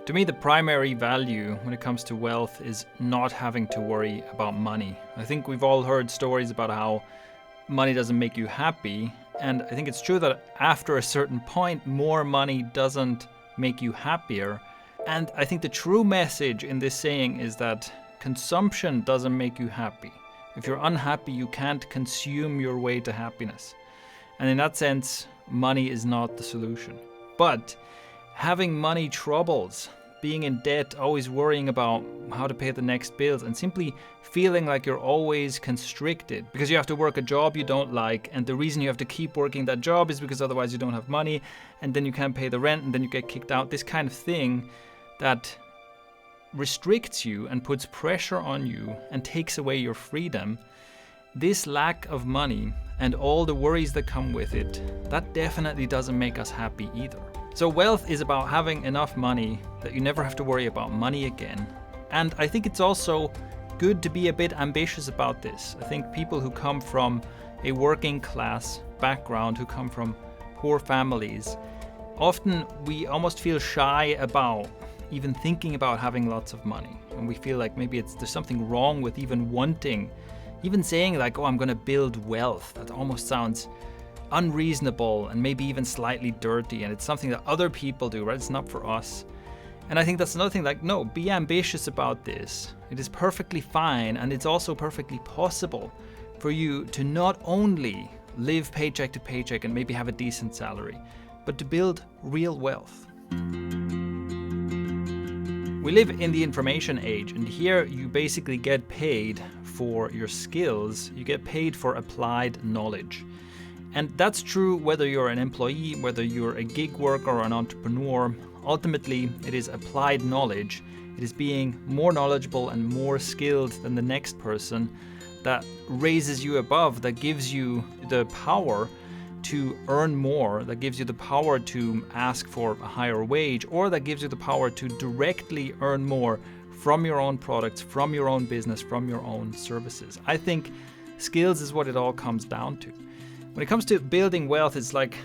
To me, the primary value when it comes to wealth is not having to worry about money. I think we've all heard stories about how money doesn't make you happy, and I think it's true that after a certain point, more money doesn't make you happier. And I think the true message in this saying is that consumption doesn't make you happy. If you're unhappy, you can't consume your way to happiness. And in that sense, money is not the solution. But having money troubles, being in debt, always worrying about how to pay the next bills, and simply feeling like you're always constricted because you have to work a job you don't like, and the reason you have to keep working that job is because otherwise you don't have money, and then you can't pay the rent, and then you get kicked out. This kind of thing that restricts you and puts pressure on you and takes away your freedom. This lack of money and all the worries that come with it, that definitely doesn't make us happy either. So wealth is about having enough money that you never have to worry about money again. And I think it's also good to be a bit ambitious about this. I think people who come from a working class background, who come from poor families, often we almost feel shy about even thinking about having lots of money. And we feel like maybe there's something wrong with even wanting, even saying like, oh, I'm going to build wealth. That almost sounds unreasonable and maybe even slightly dirty, and it's something that other people do, right? It's not for us. And I think that's another thing, like, no, be ambitious about this. It is perfectly fine, and it's also perfectly possible for you to not only live paycheck to paycheck and maybe have a decent salary, but to build real wealth. We live in the information age, and here you basically get paid for your skills. You get paid for applied knowledge. And that's true whether you're an employee, whether you're a gig worker or an entrepreneur. Ultimately, it is applied knowledge. It is being more knowledgeable and more skilled than the next person that raises you above, that gives you the power to earn more, that gives you the power to ask for a higher wage, or that gives you the power to directly earn more from your own products, from your own business, from your own services. I think skills is what it all comes down to. When it comes to building wealth, it's like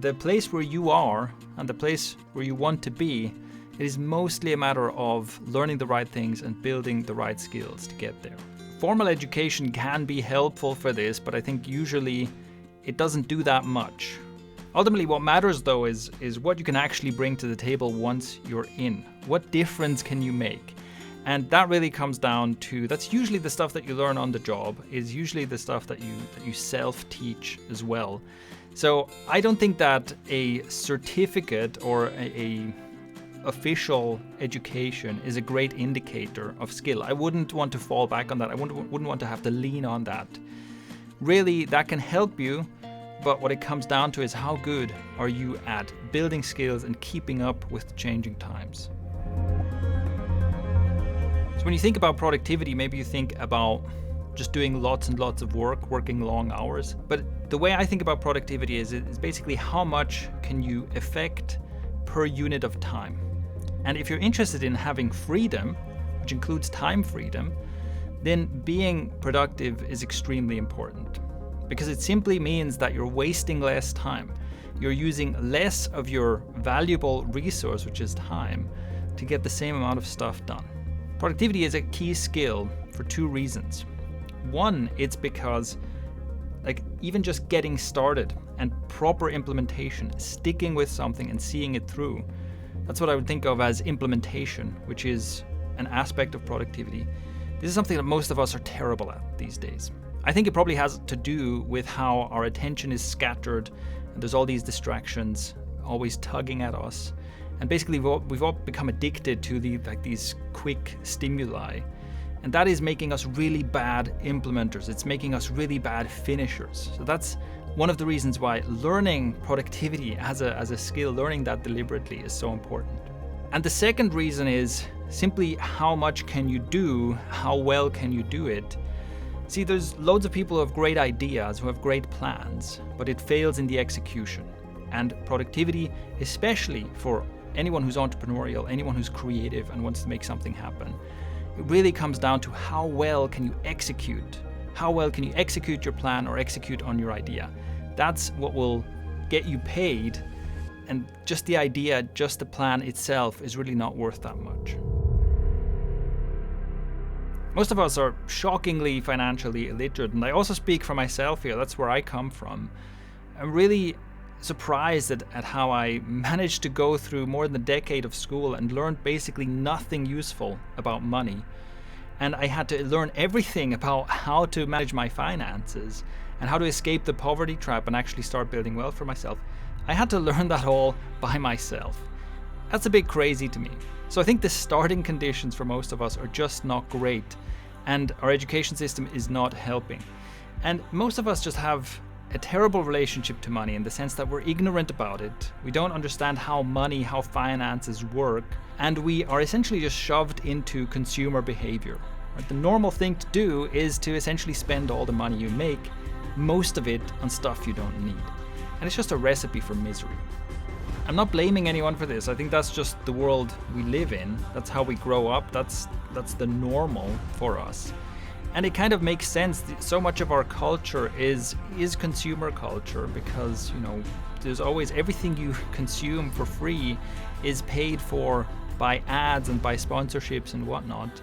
the place where you are and the place where you want to be. It is mostly a matter of learning the right things and building the right skills to get there. Formal education can be helpful for this, but I think usually it doesn't do that much. Ultimately, what matters though is what you can actually bring to the table once you're in. What difference can you make? And that really comes down to, that's usually the stuff that you learn on the job, is usually the stuff that you self-teach as well. So I don't think that a certificate or a official education is a great indicator of skill. I wouldn't want to fall back on that. I wouldn't want to have to lean on that. Really, that can help you, but what it comes down to is how good are you at building skills and keeping up with changing times. So when you think about productivity, maybe you think about just doing lots and lots of work, working long hours. But the way I think about productivity is basically how much can you affect per unit of time. And if you're interested in having freedom, which includes time freedom, then being productive is extremely important. Because it simply means that you're wasting less time. You're using less of your valuable resource, which is time, to get the same amount of stuff done. Productivity is a key skill for two reasons. One, it's because even just getting started and proper implementation, sticking with something and seeing it through, that's what I would think of as implementation, which is an aspect of productivity. This is something that most of us are terrible at these days. I think it probably has to do with how our attention is scattered and there's all these distractions always tugging at us. And basically we've all become addicted to these quick stimuli. And that is making us really bad implementers. It's making us really bad finishers. So that's one of the reasons why learning productivity as a skill, learning that deliberately is so important. And the second reason is simply how much can you do, how well can you do it. See, there's loads of people who have great ideas, who have great plans, but it fails in the execution. And productivity, especially for anyone who's entrepreneurial, anyone who's creative and wants to make something happen, it really comes down to how well can you execute? How well can you execute your plan or execute on your idea? That's what will get you paid And just the idea, just the plan itself is really not worth that much. Most of us are shockingly financially illiterate, and I also speak for myself here. That's where I come from. I'm really surprised at how I managed to go through more than a decade of school and learned basically nothing useful about money. And I had to learn everything about how to manage my finances and how to escape the poverty trap and actually start building wealth for myself. I had to learn that all by myself. That's a bit crazy to me. So I think the starting conditions for most of us are just not great, and our education system is not helping. And most of us just have a terrible relationship to money in the sense that we're ignorant about it. We don't understand how money, how finances work, and we are essentially just shoved into consumer behavior. Right? The normal thing to do is to essentially spend all the money you make, most of it on stuff you don't need. And it's just a recipe for misery. I'm not blaming anyone for this. I think that's just the world we live in. That's how we grow up. That's the normal for us. And it kind of makes sense. So much of our culture is consumer culture because, there's always everything you consume for free is paid for by ads and by sponsorships and whatnot.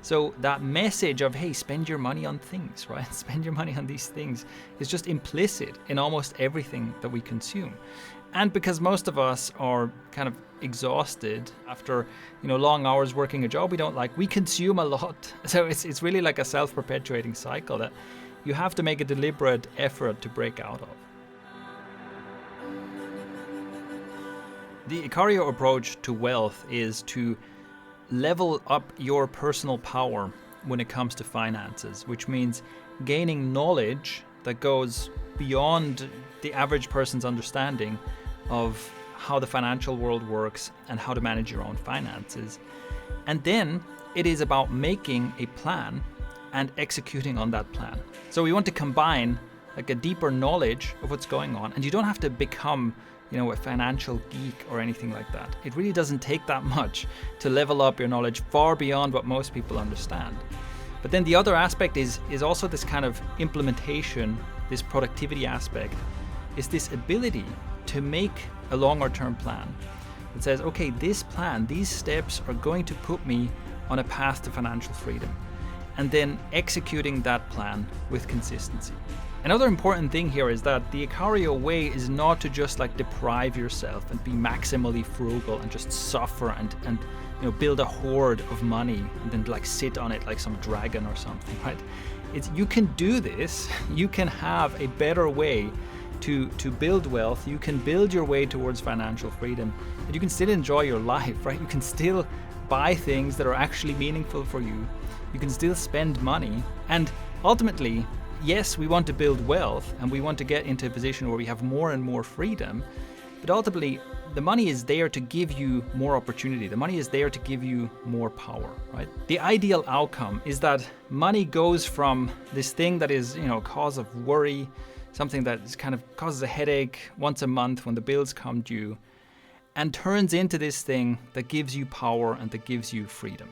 So that message of, hey, spend your money on things, right? Spend your money on these things is just implicit in almost everything that we consume. And because most of us are kind of exhausted after, long hours working a job we don't like, we consume a lot. So it's really like a self-perpetuating cycle that you have to make a deliberate effort to break out of. The ikario approach to wealth is to level up your personal power when it comes to finances, which means gaining knowledge that goes beyond the average person's understanding of how the financial world works and how to manage your own finances. And then it is about making a plan and executing on that plan. So we want to combine like a deeper knowledge of what's going on, and you don't have to become a financial geek or anything like that. It really doesn't take that much to level up your knowledge far beyond what most people understand. But then the other aspect is also this kind of implementation, this productivity aspect, is this ability to make a longer term plan that says, okay, this plan, these steps are going to put me on a path to financial freedom, and then executing that plan with consistency. Another important thing here is that the ikario way is not to just deprive yourself and be maximally frugal and just suffer and build a hoard of money and then sit on it like some dragon or something, right? You can do this. You can have a better way to build wealth. You can build your way towards financial freedom, and you can still enjoy your life, right? You can still buy things that are actually meaningful for you. You can still spend money, and ultimately, yes, we want to build wealth and we want to get into a position where we have more and more freedom, but ultimately the money is there to give you more opportunity. The money is there to give you more power, right? The ideal outcome is that money goes from this thing that is, a cause of worry, something that is kind of causes a headache once a month when the bills come due, and turns into this thing that gives you power and that gives you freedom.